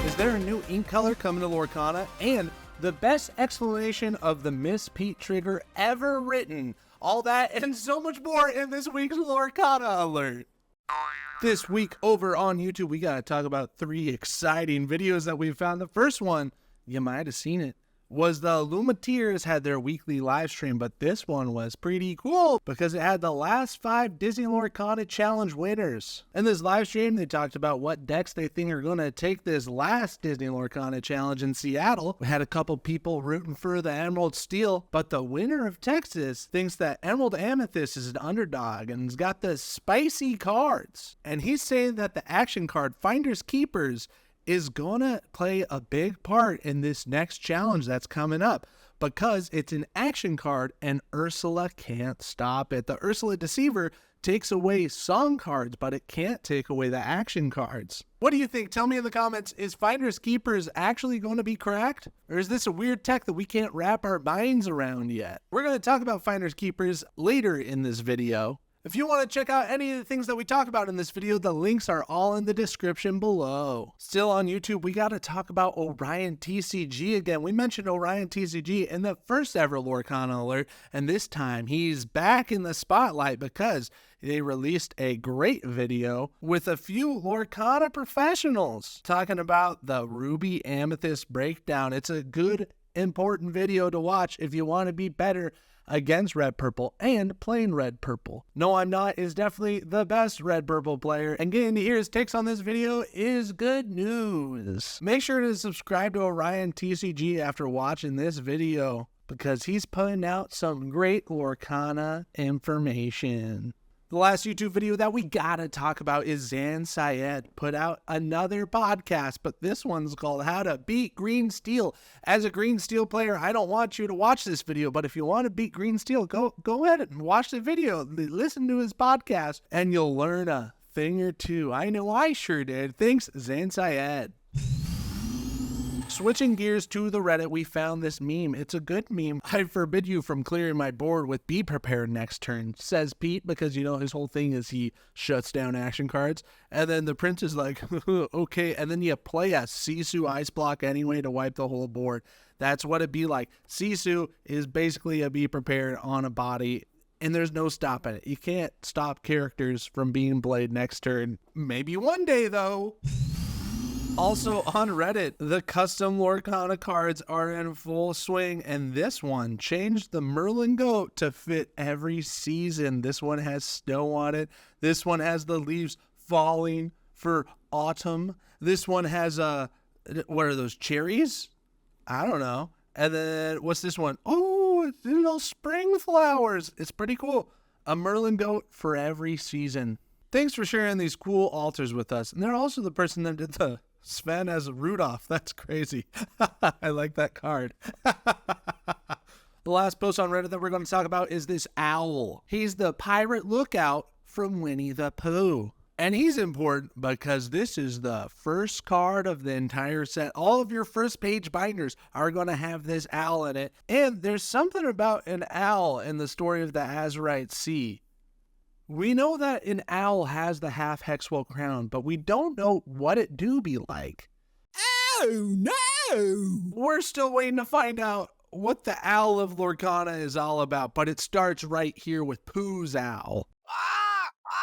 Is there a new ink color coming to Lorcana? And the best explanation of the Miss Pete trigger ever written. All that and so much more in this week's Lorcana Alert. This week over on YouTube, we gotta talk about 3 exciting videos that we found. The first one, you might have seen it, was the LumaTeers had their weekly live stream, but this one was pretty cool because it had the last 5 Disney Lorcana Challenge winners. In this live stream, they talked about what decks they think are going to take this last Disney Lorcana Challenge in Seattle. We had a couple people rooting for the Emerald Steel, but the winner of Texas thinks that Emerald Amethyst is an underdog and has got the spicy cards. And he's saying that the action card Finders Keepers is gonna play a big part in this next challenge that's coming up because it's an action card and Ursula can't stop it. The Ursula Deceiver takes away song cards, but it can't take away the action cards. What do you think? Tell me in the comments, is Finders Keepers actually going to be cracked? Or is this a weird tech that we can't wrap our minds around yet? We're going to talk about Finders Keepers later in this video. If you want to check out any of the things that we talk about in this video, the links are all in the description below. Still on YouTube, we got to talk about Orion TCG again. We mentioned Orion TCG in the first ever Lorcana Alert, and this time he's back in the spotlight because they released a great video with a few Lorcana professionals talking about the Ruby Amethyst breakdown. It's a good, important video to watch if you want to be better against red purple and plain red purple. No, I'm Not is definitely the best red purple player, and getting to hear his takes on this video is good news. Make sure to subscribe to Orion TCG after watching this video because he's putting out some great Lorcana information. The last YouTube video that we gotta talk about is Zans put out another podcast, but this one's called How to Beat Green Steel. As a Green Steel player, I don't want you to watch this video, but if you want to beat Green Steel, go ahead and watch the video. Listen to his podcast, and you'll learn a thing or two. I know I sure did. Thanks, Zans. Switching gears to the Reddit, we found this meme. It's a good meme. I forbid you from clearing my board with Be Prepared next turn, says Pete, because you know his whole thing is he shuts down action cards. And then the prince is like, okay, and then you play a Sisu ice block anyway to wipe the whole board. That's what it'd be like. Sisu is basically a Be Prepared on a body, and there's no stopping it. You can't stop characters from being played next turn. Maybe one day, though. Also on Reddit, the custom Lorcana cards are in full swing, and this one changed the Merlin Goat to fit every season. This one has snow on it. This one has the leaves falling for autumn. This one has, what are those, cherries? I don't know. And then, what's this one? Oh, little spring flowers. It's pretty cool. A Merlin Goat for every season. Thanks for sharing these cool altars with us. And they're also the person that did the Sven as Rudolph. That's crazy. I like that card. The last post on Reddit that we're going to talk about is this owl. He's the pirate lookout from Winnie the Pooh. And he's important because this is the first card of the entire set. All of your first page binders are going to have this owl in it. And there's something about an owl in the story of the Azurite Sea. We know that an owl has the half hexwell crown, but we don't know what it do be like. Oh no! We're still waiting to find out what the Owl of Lorcana is all about, but it starts right here with Pooh's owl.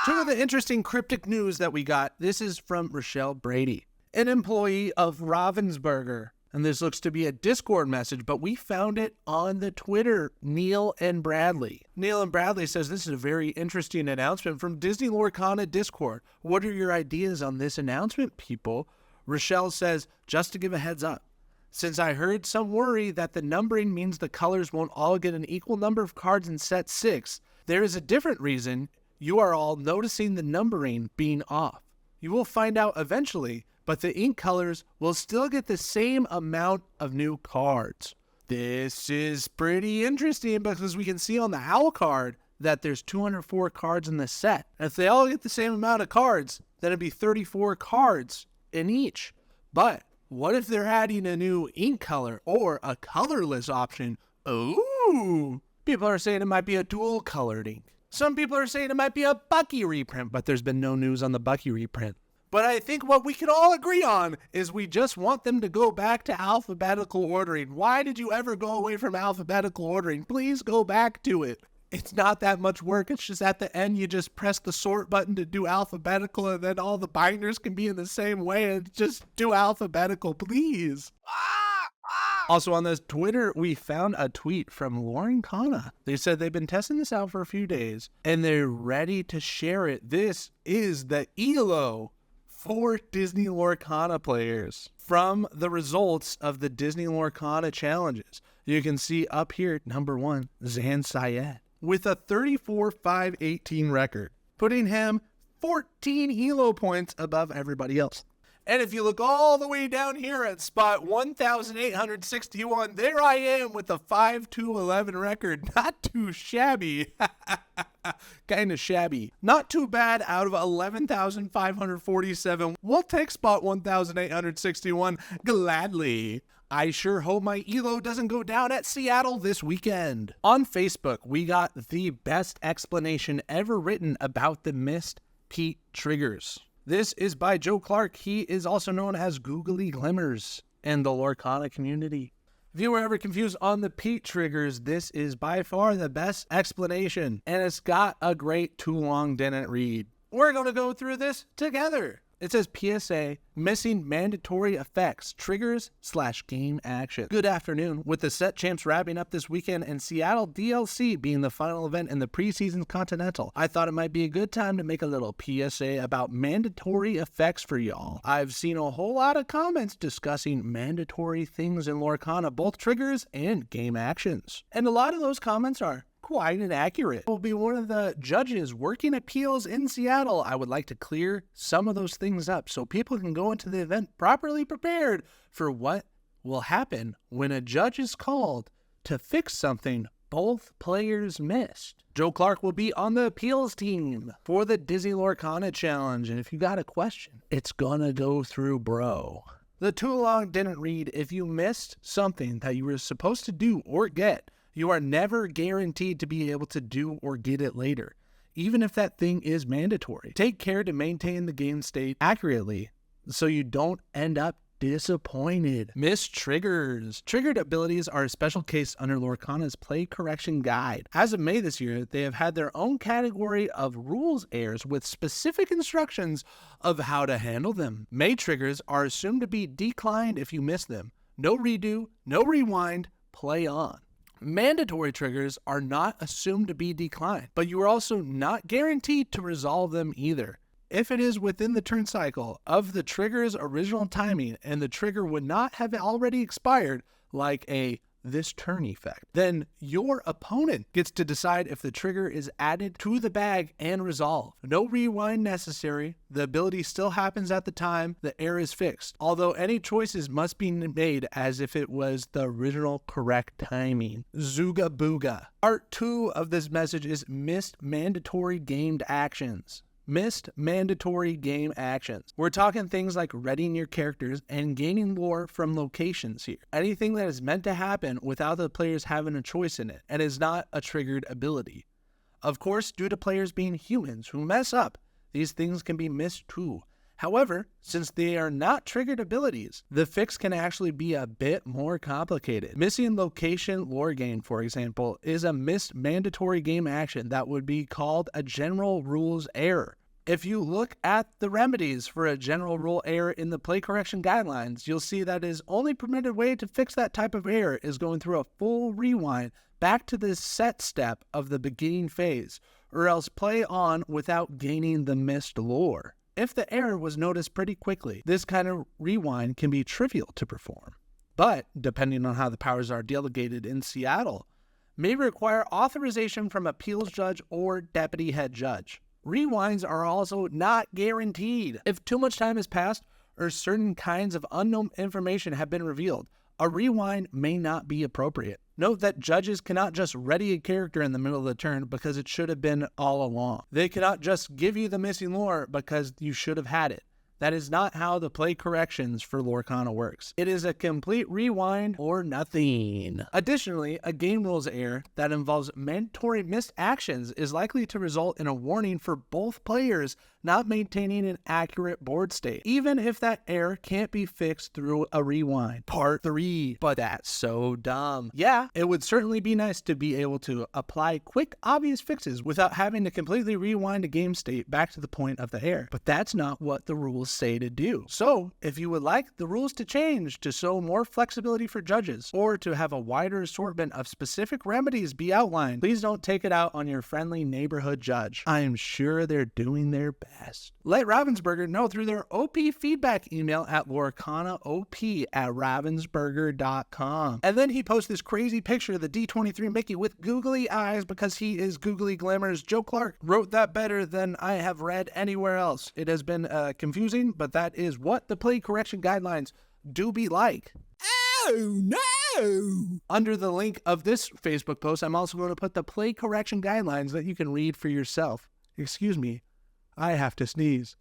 Some of the interesting cryptic news that we got, this is from Rochelle Brady, an employee of Ravensburger. And this looks to be a Discord message, but we found it on the Twitter, Neil and Bradley. Neil and Bradley says, this is a very interesting announcement from Disney Lorcana Discord. What are your ideas on this announcement, people? Rochelle says, just to give a heads up, since I heard some worry that the numbering means the colors won't all get an equal number of cards in set 6, there is a different reason you are all noticing the numbering being off. You will find out eventually, but the ink colors will still get the same amount of new cards. This is pretty interesting because we can see on the owl card that there's 204 cards in the set. And if they all get the same amount of cards, then it'd be 34 cards in each. But what if they're adding a new ink color or a colorless option? Ooh! People are saying it might be a dual colored ink. Some people are saying it might be a Bucky reprint, but there's been no news on the Bucky reprint. But I think what we can all agree on is we just want them to go back to alphabetical ordering. Why did you ever go away from alphabetical ordering? Please go back to it. It's not that much work. It's just at the end, you just press the sort button to do alphabetical, and then all the binders can be in the same way, and just do alphabetical, please. Also on this Twitter, we found a tweet from Lorcana. They said they've been testing this out for a few days, and they're ready to share it. This is the ELO for Disney Lorcana players from the results of the Disney Lorcana challenges. You can see up here, number 1, Zans with a 34-5-18 record, putting him 14 ELO points above everybody else. And if you look all the way down here at spot 1,861, there I am with a 5-2-11 record. Not too shabby. Kind of shabby. Not too bad out of 11,547. We'll take spot 1,861 gladly. I sure hope my ELO doesn't go down at Seattle this weekend. On Facebook, we got the best explanation ever written about the missed Pete triggers. This is by Joe Clark. He is also known as Googly Glimmers in the Lorcana community. If you were ever confused on the Pete triggers, this is by far the best explanation, and it's got a great too long didn't read. We're going to go through this together. It says PSA, missing mandatory effects, triggers/game action. Good afternoon. With the set champs wrapping up this weekend and Seattle DLC being the final event in the preseason Continental, I thought it might be a good time to make a little PSA about mandatory effects for y'all. I've seen a whole lot of comments discussing mandatory things in Lorcana, both triggers and game actions. And a lot of those comments are quite inaccurate. I will be one of the judges working appeals in Seattle. I would like to clear some of those things up so people can go into the event properly prepared for what will happen when a judge is called to fix something both players missed. Joe Clark will be on the appeals team for the Disney Lorcana challenge, and if you got a question, it's gonna go through bro. The too long didn't read. If you missed something that you were supposed to do or get, you are never guaranteed to be able to do or get it later, even if that thing is mandatory. Take care to maintain the game state accurately so you don't end up disappointed. Missed triggers. Triggered abilities are a special case under Lorcana's Play Correction Guide. As of May this year, they have had their own category of rules errors with specific instructions of how to handle them. May triggers are assumed to be declined if you miss them. No redo, no rewind, play on. Mandatory triggers are not assumed to be declined, but you are also not guaranteed to resolve them either. If it is within the turn cycle of the trigger's original timing and the trigger would not have already expired, like a this turn effect, then your opponent gets to decide if the trigger is added to the bag and resolved. No rewind necessary. The ability still happens at the time the error is fixed, although any choices must be made as if it was the original correct timing. Zooga Booga. Part 2 of this message is missed mandatory gamed actions. Missed mandatory game actions. We're talking things like readying your characters and gaining lore from locations here. Anything that is meant to happen without the players having a choice in it and is not a triggered ability. Of course, due to players being humans who mess up, these things can be missed too. However, since they are not triggered abilities, the fix can actually be a bit more complicated. Missing location lore gain, for example, is a missed mandatory game action that would be called a general rules error. If you look at the remedies for a general rule error in the play correction guidelines, you'll see that his only permitted way to fix that type of error is going through a full rewind back to the set step of the beginning phase, or else play on without gaining the missed lore. If the error was noticed pretty quickly, this kind of rewind can be trivial to perform, but depending on how the powers are delegated in Seattle, may require authorization from appeals judge or deputy head judge. Rewinds are also not guaranteed. If too much time has passed or certain kinds of unknown information have been revealed, a rewind may not be appropriate. Note that judges cannot just ready a character in the middle of the turn because it should have been all along. They cannot just give you the missing lore because you should have had it. That is not how the play corrections for Lorcana works. It is a complete rewind or nothing. Additionally, a game rules error that involves mandatory missed actions is likely to result in a warning for both players not maintaining an accurate board state, even if that error can't be fixed through a rewind. Part 3. But that's so dumb. Yeah, it would certainly be nice to be able to apply quick, obvious fixes without having to completely rewind a game state back to the point of the error. But that's not what the rules say to do. So, if you would like the rules to change to show more flexibility for judges, or to have a wider assortment of specific remedies be outlined, please don't take it out on your friendly neighborhood judge. I'm sure they're doing their best. Let Ravensburger know through their OP feedback email at lorcanatcg@ravensburger.com. And then he posts this crazy picture of the D23 Mickey with googly eyes because he is Googly Glamour's Joe Clark. Wrote that better than I have read anywhere else. It has been confusing, but that is what the play correction guidelines do be like. Oh no! Under the link of this Facebook post, I'm also going to put the play correction guidelines that you can read for yourself. Excuse me, I have to sneeze.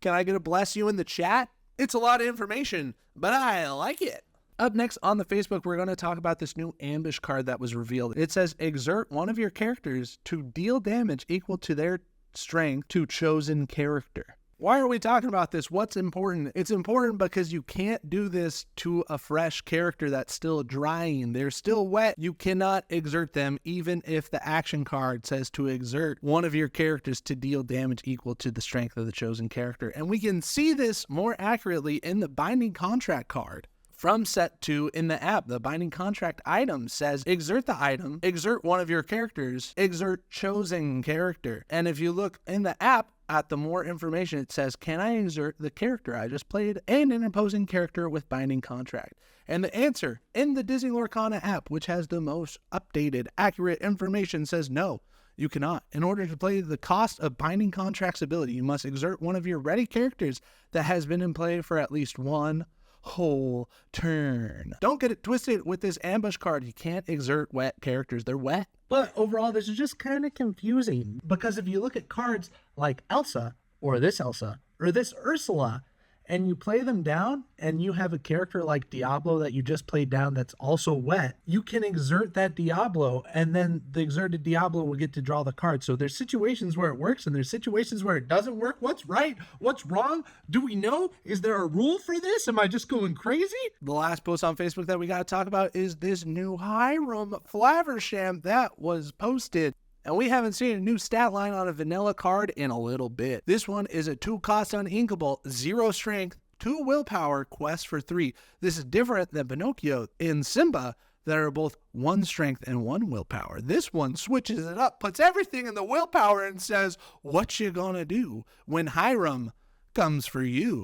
Can I get a bless you in the chat? It's a lot of information, but I like it. Up next on the Facebook, we're going to talk about this new ambush card that was revealed. It says, exert one of your characters to deal damage equal to their strength to chosen character. Why are we talking about this? What's important? It's important because you can't do this to a fresh character that's still drying. They're still wet. You cannot exert them even if the action card says to exert one of your characters to deal damage equal to the strength of the chosen character. And we can see this more accurately in the binding contract card. From set 2 in the app, the binding contract item says, exert the item, exert one of your characters, exert chosen character. And if you look in the app at the more information, it says, can I exert the character I just played and an opposing character with binding contract? And the answer in the Disney Lorcana app, which has the most updated, accurate information, says no. You cannot. In order to play the cost of binding contract's ability, you must exert one of your ready characters that has been in play for at least one whole turn. Don't get it twisted with this ambush card. You can't exert wet characters. They're wet. But overall, this is just kind of confusing because if you look at cards like Elsa or this Ursula, and you play them down and you have a character like Diablo that you just played down that's also wet, you can exert that Diablo and then the exerted Diablo will get to draw the card. So there's situations where it works and there's situations where it doesn't work. What's right? What's wrong? Do we know? Is there a rule for this? Am I just going crazy? The last post on Facebook that we got to talk about is this new Hiram Flaversham that was posted. And we haven't seen a new stat line on a vanilla card in a little bit. This one is a 2-cost uninkable, 0 strength, 2 willpower, quest for 3. This is different than Pinocchio and Simba that are both 1 strength and 1 willpower. This one switches it up, puts everything in the willpower and says, what you gonna do when Hiram comes for you?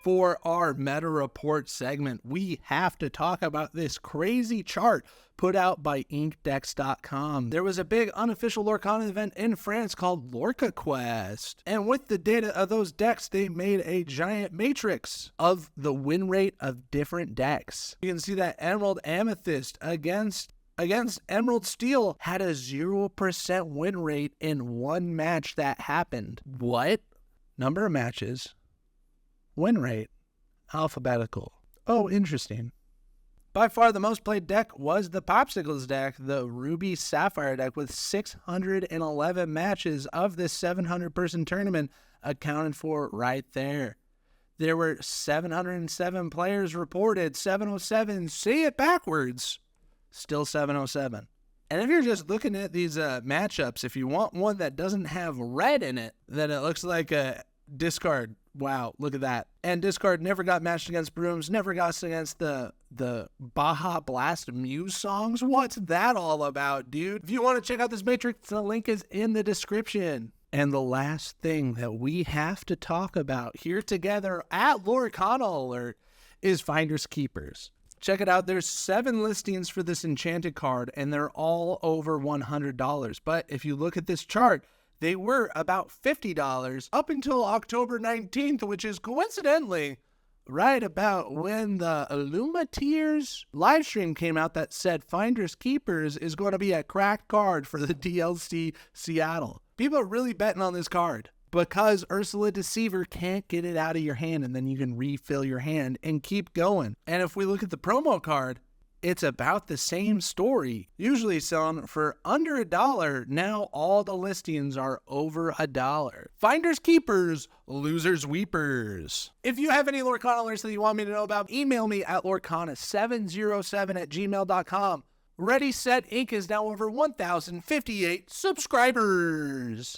For our meta report segment, we have to talk about this crazy chart put out by inkdex.com. There was a big unofficial Lorcana event in France called Lorca Quest. And with the data of those decks, they made a giant matrix of the win rate of different decks. You can see that Emerald Amethyst against Emerald Steel had a 0% win rate in one match that happened. What? Number of matches. Win rate, alphabetical. Oh, interesting. By far the most played deck was the Popsicles deck, the Ruby Sapphire deck, with 611 matches of this 700-person tournament accounted for right there. There were 707 players reported, 707, say it backwards, still 707. And if you're just looking at these matchups, if you want one that doesn't have red in it, then it looks like a discard. Wow, look at that. And discard never got matched against Brooms, never got against the Baja Blast Muse songs. What's that all about, dude? If you want to check out this matrix, the link is in the description. And the last thing that we have to talk about here together at Lorcana Alert is Finders Keepers. Check it out. There's 7 listings for this enchanted card, and they're all over $100. But if you look at this chart, they were about $50 up until October 19th, which is coincidentally right about when the LumaTeers live stream came out that said Finders Keepers is going to be a cracked card for the DLC Seattle. People are really betting on this card because Ursula Deceiver can't get it out of your hand, and then you can refill your hand and keep going. And if we look at the promo card, it's about the same story, usually selling for under $1. Now all the listings are over $1. Finders keepers, losers weepers. If you have any Lorcana alerts that you want me to know about, email me at lorcana707@gmail.com. Ready Set Inc. is now over 1,058 subscribers.